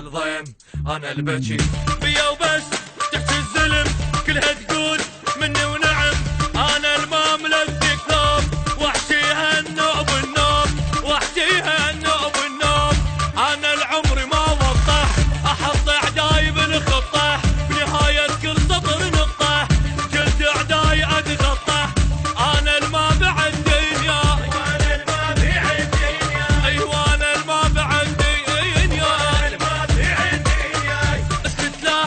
الضيم انا البكي بيا وبس تحت الزلم كلها تقول مني ونعم انا المملك ثوب واحشيها النوب النوب واحشيها النوب النوب انا العمر ما وضح احط اعداي بالخطه بنهايه كل سطر نقطه جلد اعداي اتغطى انا الما بعد دنيا وانا الما بعد دنيا ايوه انا الما بعد دنيا الما بعد دنيا اسكت لا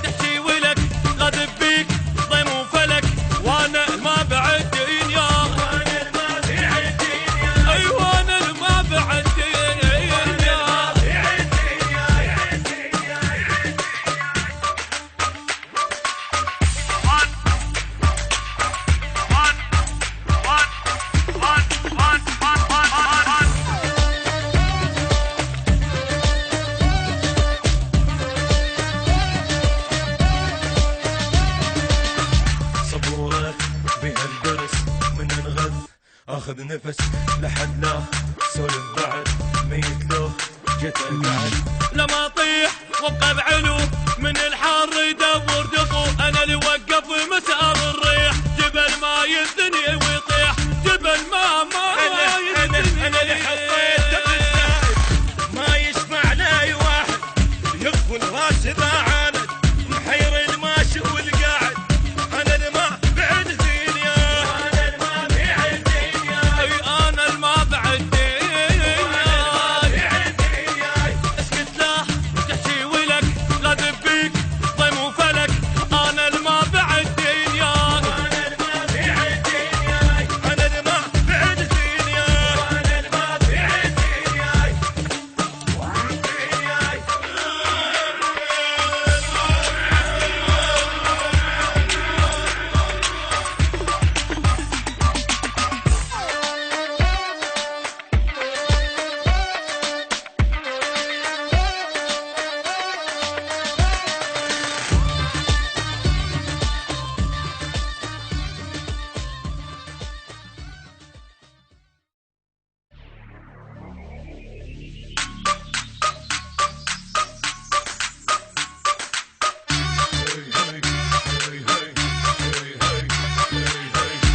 تحكي ولك غضب بيك ضيم وفلك وانا الما بعد دنيا وانا الما بعد دنيا ايوه انا الما بعد دنيا صبورك بهالدرس من انغث اخذ نفس لحد لا سولف بعد ميت له جت القعد لما اطيح وابقى بعلو من الحر يدور دفو انا اللي وقف مسار الريح جبل ما يثني ويطيح جبل ما يثني انا اللي حطيت بالزائد ما يشفع لي واحد يقفل راس ذاعه